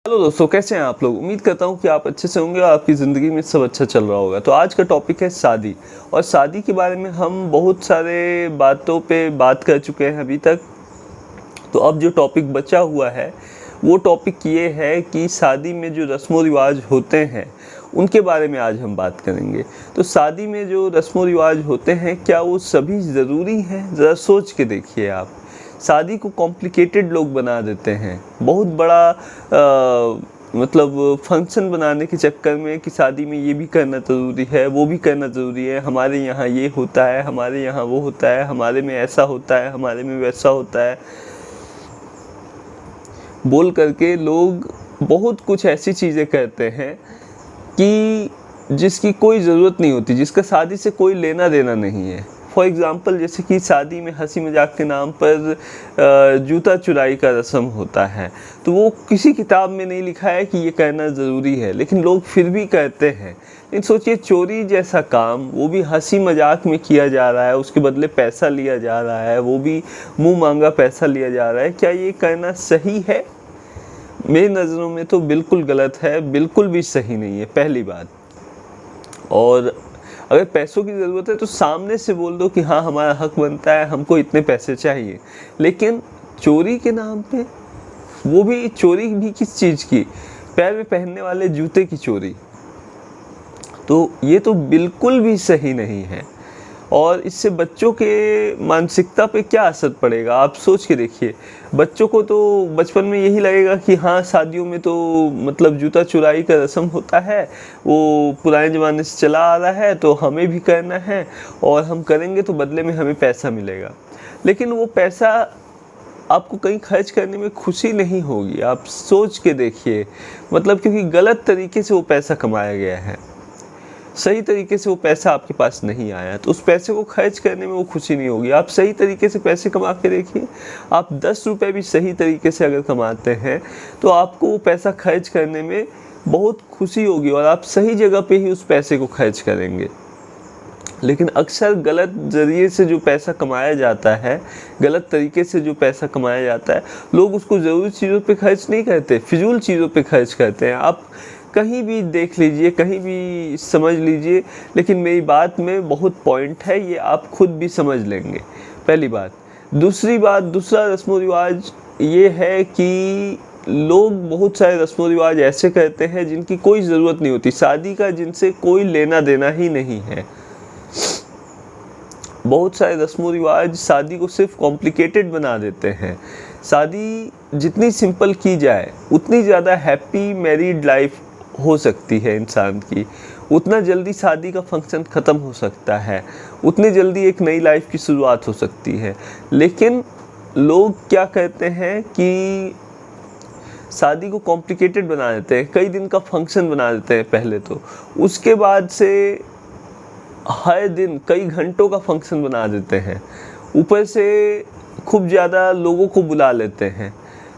Hello दोस्तों, कैसे हैं आप लोग। उम्मीद करता हूं कि आप अच्छे से होंगे और आपकी ज़िंदगी में सब अच्छा चल रहा होगा। तो आज का टॉपिक है शादी। और शादी के बारे में हम बहुत सारे बातों पे बात कर चुके हैं अभी तक। तो अब जो टॉपिक बचा हुआ है वो टॉपिक ये है कि शादी में जो रस्म व रिवाज होते हैं उनके बारे में आज हम बात करेंगे। तो शादी में जो रस्म व रिवाज होते हैं, क्या वो सभी ज़रूरी हैं? ज़रा सोच के देखिए आप। शादी को कॉम्प्लिकेटेड लोग बना देते हैं, बहुत बड़ा मतलब फंक्शन बनाने के चक्कर में कि शादी में ये भी करना ज़रूरी है, वो भी करना ज़रूरी है। हमारे यहाँ ये होता है, हमारे यहाँ वो होता है, हमारे में ऐसा होता है, हमारे में वैसा होता है, बोल करके लोग बहुत कुछ ऐसी चीज़ें करते हैं कि जिसकी कोई ज़रूरत नहीं होती, जिसका शादी से कोई लेना देना नहीं है। फॉर एग्ज़ाम्पल, जैसे कि शादी में हंसी मजाक के नाम पर जूता चुराई का रस्म होता है। तो वो किसी किताब में नहीं लिखा है कि ये करना ज़रूरी है, लेकिन लोग फिर भी करते हैं। लेकिन सोचिए, चोरी जैसा काम, वो भी हंसी मजाक में किया जा रहा है, उसके बदले पैसा लिया जा रहा है, वो भी मुँह मांगा पैसा लिया जा रहा है। क्या ये करना सही है? मेरी नज़रों में तो बिल्कुल गलत है, बिल्कुल भी सही नहीं है, पहली बात। और अगर पैसों की ज़रूरत है तो सामने से बोल दो कि हाँ, हमारा हक बनता है, हमको इतने पैसे चाहिए। लेकिन चोरी के नाम पे, वो भी चोरी भी किस चीज़ की? पैर में पहनने वाले जूते की चोरी। तो ये तो बिल्कुल भी सही नहीं है। और इससे बच्चों के मानसिकता पे क्या असर पड़ेगा, आप सोच के देखिए। बच्चों को तो बचपन में यही लगेगा कि हाँ, शादियों में तो मतलब जूता चुराई का रस्म होता है, वो पुराने ज़माने से चला आ रहा है, तो हमें भी करना है, और हम करेंगे तो बदले में हमें पैसा मिलेगा। लेकिन वो पैसा आपको कहीं खर्च करने में खुशी नहीं होगी, आप सोच के देखिए। मतलब क्योंकि गलत तरीके से वो पैसा कमाया गया है, सही तरीके से वो पैसा आपके पास नहीं आया, तो उस पैसे को खर्च करने में वो खुशी नहीं होगी। आप सही तरीके से पैसे कमा के देखिए। आप 10 रुपये भी सही तरीके से अगर कमाते हैं तो आपको वो पैसा खर्च करने में बहुत खुशी होगी और आप सही जगह पे ही उस पैसे को खर्च करेंगे। लेकिन अक्सर गलत ज़रिए से जो पैसा कमाया जाता है, गलत तरीके से जो पैसा कमाया जाता है, लोग उसको ज़रूरी चीज़ों पे खर्च नहीं करते, फिजूल चीज़ों पे खर्च करते हैं। आप कहीं भी देख लीजिए, कहीं भी समझ लीजिए, लेकिन मेरी बात में बहुत पॉइंट है, ये आप खुद भी समझ लेंगे, पहली बात। दूसरी बात, दूसरा रस्म व रिवाज ये है कि लोग बहुत सारे रस्म व रिवाज ऐसे करते हैं जिनकी कोई ज़रूरत नहीं होती, शादी का जिनसे कोई लेना देना ही नहीं है। बहुत सारे रस्म व रिवाज शादी को सिर्फ कॉम्प्लिकेटेड बना देते हैं। शादी जितनी सिंपल की जाए उतनी ज़्यादा हैप्पी मैरिड लाइफ हो सकती है इंसान की, उतना जल्दी शादी का फंक्शन ख़त्म हो सकता है, उतनी जल्दी एक नई लाइफ की शुरुआत हो सकती है। लेकिन लोग क्या कहते हैं कि शादी को कॉम्प्लिकेटेड बना देते हैं, कई दिन का फंक्शन बना देते हैं पहले तो, उसके बाद से हर दिन कई घंटों का फंक्शन बना देते हैं, ऊपर से खूब ज़्यादा लोगों को बुला लेते हैं।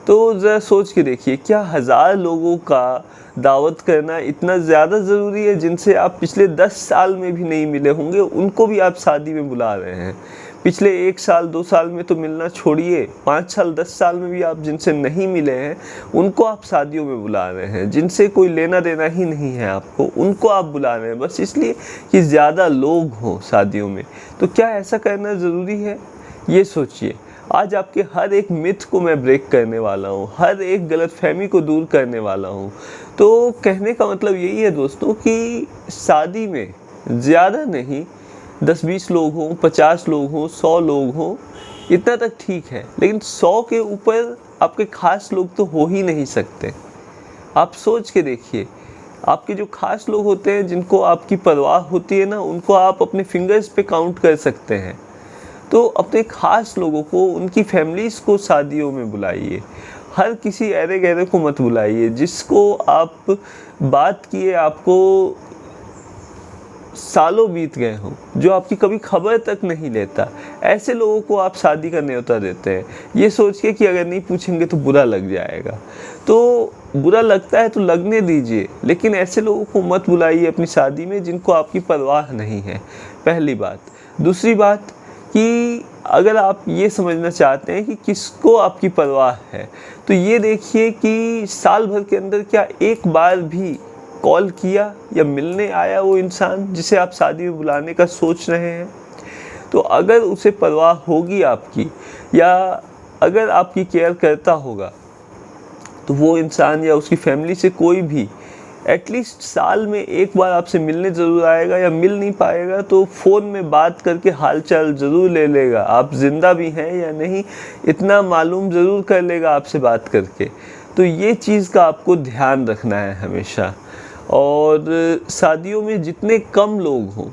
तो ज़रा सोच के देखिए, क्या 1000 लोगों का दावत करना इतना ज़्यादा ज़रूरी है? जिनसे आप पिछले 10 साल में भी नहीं मिले होंगे, उनको भी आप शादी में बुला रहे हैं। पिछले 1 साल 2 साल में तो मिलना छोड़िए, 5 साल 10 साल में भी आप जिनसे नहीं मिले हैं उनको आप शादियों में बुला रहे हैं। जिनसे कोई लेना देना ही नहीं है आपको, उनको आप बुला रहे हैं बस इसलिए कि ज़्यादा लोग हों शादियों में। तो क्या ऐसा करना ज़रूरी है? ये सोचिए। आज आपके हर एक मिथ को मैं ब्रेक करने वाला हूँ, हर एक गलतफहमी को दूर करने वाला हूँ। तो कहने का मतलब यही है दोस्तों कि शादी में ज़्यादा नहीं, 10-20 लोग हों, 50 लोग हों, 100 लोग हों, इतना तक ठीक है। लेकिन 100 के ऊपर आपके खास लोग तो हो ही नहीं सकते। आप सोच के देखिए, आपके जो खास लोग होते हैं, जिनको आपकी परवाह होती है ना, उनको आप अपने फिंगर्स पे काउंट कर सकते हैं। तो अपने ख़ास लोगों को, उनकी फैमिलीज़ को शादियों में बुलाइए। हर किसी ऐरे गैरे को मत बुलाइए। जिसको आप बात किए आपको सालों बीत गए हों, जो आपकी कभी खबर तक नहीं लेता, ऐसे लोगों को आप शादी का न्योता देते हैं, ये सोच के कि अगर नहीं पूछेंगे तो बुरा लग जाएगा। तो बुरा लगता है तो लगने दीजिए, लेकिन ऐसे लोगों को मत बुलाइए अपनी शादी में जिनको आपकी परवाह नहीं है, पहली बात। दूसरी बात कि अगर आप ये समझना चाहते हैं कि किसको आपकी परवाह है, तो ये देखिए कि साल भर के अंदर क्या एक बार भी कॉल किया या मिलने आया वो इंसान जिसे आप शादी में बुलाने का सोच रहे हैं। तो अगर उसे परवाह होगी आपकी, या अगर आपकी केयर करता होगा, तो वो इंसान या उसकी फैमिली से कोई भी एटलीस्ट साल में एक बार आपसे मिलने ज़रूर आएगा, या मिल नहीं पाएगा तो फ़ोन में बात करके हालचाल ज़रूर ले लेगा, आप ज़िंदा भी हैं या नहीं इतना मालूम ज़रूर कर लेगा आपसे बात करके। तो ये चीज़ का आपको ध्यान रखना है हमेशा। और शादियों में जितने कम लोग हों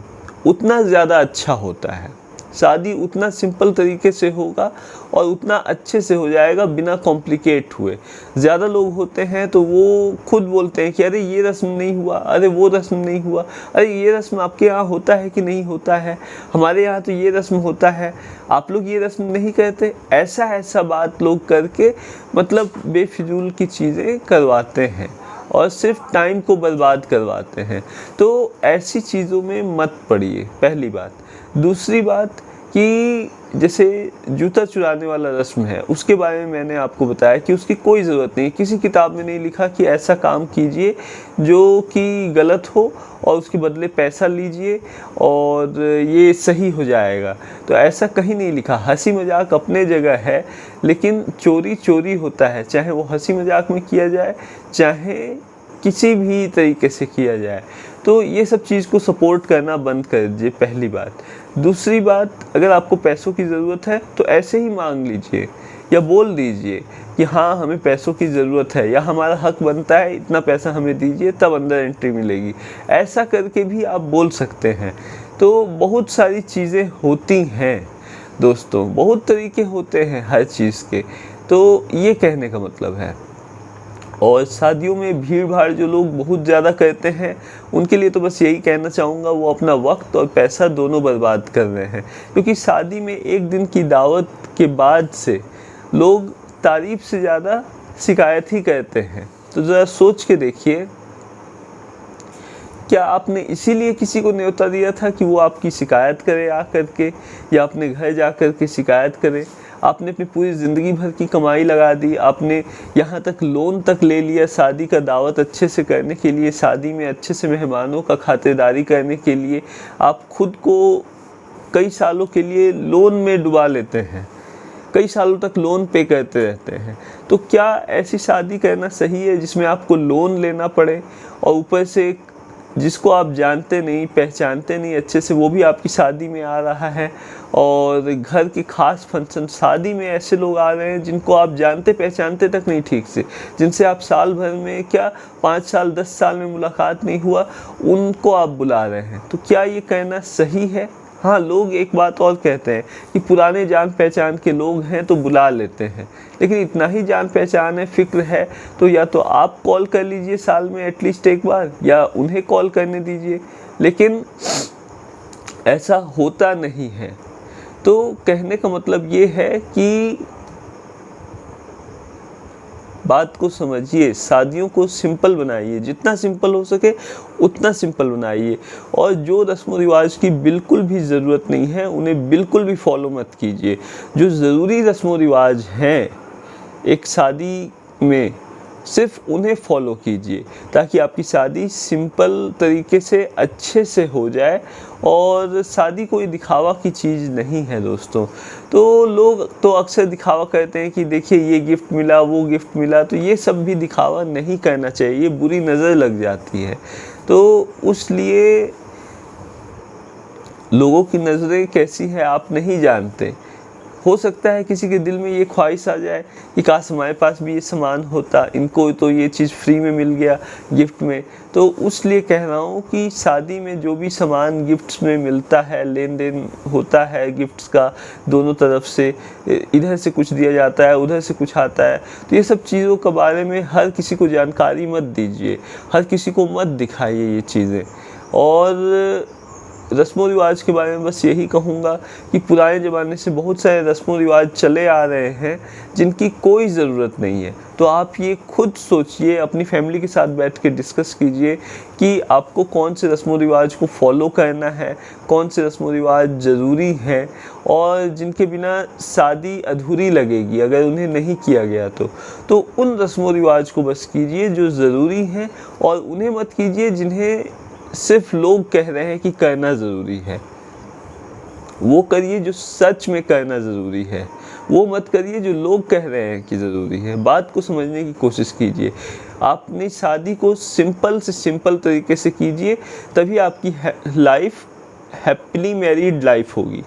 उतना ज़्यादा अच्छा होता है। शादी उतना सिंपल तरीके से होगा और उतना अच्छे से हो जाएगा बिना कॉम्प्लिकेट हुए। ज़्यादा लोग होते हैं तो वो खुद बोलते हैं कि अरे ये रस्म नहीं हुआ, अरे वो रस्म नहीं हुआ, अरे ये रस्म आपके यहाँ होता है कि नहीं होता है, हमारे यहाँ तो ये रस्म होता है, आप लोग ये रस्म नहीं करते। ऐसा बात लोग करके मतलब बेफिजूल की चीज़ें करवाते हैं और सिर्फ टाइम को बर्बाद करवाते हैं। तो ऐसी चीज़ों में मत पड़िए, पहली बात। दूसरी बात कि जैसे जूता चुराने वाला रस्म है, उसके बारे में मैंने आपको बताया कि उसकी कोई ज़रूरत नहीं, किसी किताब में नहीं लिखा कि ऐसा काम कीजिए जो कि गलत हो और उसके बदले पैसा लीजिए और ये सही हो जाएगा। तो ऐसा कहीं नहीं लिखा। हंसी मजाक अपने जगह है, लेकिन चोरी चोरी होता है, चाहे वो हंसी मजाक में किया जाए चाहे किसी भी तरीके से किया जाए। तो ये सब चीज़ को सपोर्ट करना बंद कर दीजिए, पहली बात। दूसरी बात, अगर आपको पैसों की ज़रूरत है तो ऐसे ही मांग लीजिए या बोल दीजिए कि हाँ हमें पैसों की ज़रूरत है या हमारा हक बनता है, इतना पैसा हमें दीजिए तब अंदर एंट्री मिलेगी। ऐसा करके भी आप बोल सकते हैं। तो बहुत सारी चीज़ें होती हैं दोस्तों, बहुत तरीके होते हैं हर चीज़ के। तो ये कहने का मतलब है। और शादियों में भीड़ भाड़ जो लोग बहुत ज़्यादा करते हैं उनके लिए तो बस यही कहना चाहूँगा, वो अपना वक्त और पैसा दोनों बर्बाद कर रहे हैं। क्योंकि शादी में एक दिन की दावत के बाद से लोग तारीफ से ज़्यादा शिकायत ही करते हैं। तो ज़रा सोच के देखिए, क्या आपने इसीलिए किसी को न्योता दिया था कि वो आपकी शिकायत करे आ करके, या अपने घर जा कर के शिकायत करे? आपने अपनी पूरी ज़िंदगी भर की कमाई लगा दी, आपने यहाँ तक लोन तक ले लिया शादी का दावत अच्छे से करने के लिए, शादी में अच्छे से मेहमानों का खातिरदारी करने के लिए। आप खुद को कई सालों के लिए लोन में डुबा लेते हैं, कई सालों तक लोन पे करते रहते हैं। तो क्या ऐसी शादी करना सही है जिसमें आपको लोन लेना पड़े और ऊपर से जिसको आप जानते नहीं पहचानते नहीं अच्छे से वो भी आपकी शादी में आ रहा है? और घर के खास फंक्शन शादी में ऐसे लोग आ रहे हैं जिनको आप जानते पहचानते तक नहीं ठीक से, जिनसे आप साल भर में क्या 5 साल 10 साल में मुलाकात नहीं हुआ, उनको आप बुला रहे हैं। तो क्या ये कहना सही है? हाँ, लोग एक बात और कहते हैं कि पुराने जान पहचान के लोग हैं तो बुला लेते हैं, लेकिन इतना ही जान पहचान है, फिक्र है, तो या तो आप कॉल कर लीजिए साल में एटलीस्ट एक बार, या उन्हें कॉल करने दीजिए। लेकिन ऐसा होता नहीं है। तो कहने का मतलब ये है कि बात को समझिए, शादियों को सिंपल बनाइए, जितना सिंपल हो सके उतना सिंपल बनाइए। और जो रस्म रिवाज की बिल्कुल भी ज़रूरत नहीं है उन्हें बिल्कुल भी फॉलो मत कीजिए। जो ज़रूरी रस्म रिवाज हैं एक शादी में, सिर्फ उन्हें फॉलो कीजिए ताकि आपकी शादी सिंपल तरीके से अच्छे से हो जाए। और शादी कोई दिखावा की चीज़ नहीं है दोस्तों। तो लोग तो अक्सर दिखावा करते हैं कि देखिए ये गिफ्ट मिला, वो गिफ्ट मिला, तो ये सब भी दिखावा नहीं करना चाहिए, ये बुरी नज़र लग जाती है। तो उसलिए लोगों की नज़रें कैसी है आप नहीं जानते। हो सकता है किसी के दिल में ये ख्वाहिश आ जाए कि काश हमारे पास भी ये सामान होता, इनको तो ये चीज़ फ्री में मिल गया गिफ्ट में। तो उसलिए कह रहा हूँ कि शादी में जो भी सामान गिफ्ट्स में मिलता है, लेन देन होता है गिफ्ट्स का दोनों तरफ से, इधर से कुछ दिया जाता है उधर से कुछ आता है, तो ये सब चीज़ों के बारे में हर किसी को जानकारी मत दीजिए, हर किसी को मत दिखाइए ये चीज़ें। और रस्मों रिवाज के बारे में बस यही कहूँगा कि पुराने ज़माने से बहुत सारे रस्मों रिवाज चले आ रहे हैं जिनकी कोई ज़रूरत नहीं है। तो आप ये खुद सोचिए, अपनी फैमिली के साथ बैठ के डिस्कस कीजिए कि आपको कौन से रस्मों रिवाज को फॉलो करना है, कौन से रस्मों रिवाज ज़रूरी हैं और जिनके बिना शादी अधूरी लगेगी अगर उन्हें नहीं किया गया तो उन रस्मों रिवाज को बस कीजिए जो ज़रूरी हैं, और उन्हें मत कीजिए जिन्हें सिर्फ लोग कह रहे हैं कि करना ज़रूरी है। वो करिए जो सच में करना ज़रूरी है, वो मत करिए जो लोग कह रहे हैं कि ज़रूरी है। बात को समझने की कोशिश कीजिए। आप अपनी शादी को सिंपल से सिंपल तरीके से कीजिए, तभी आपकी लाइफ हैप्पीली मैरिड लाइफ होगी।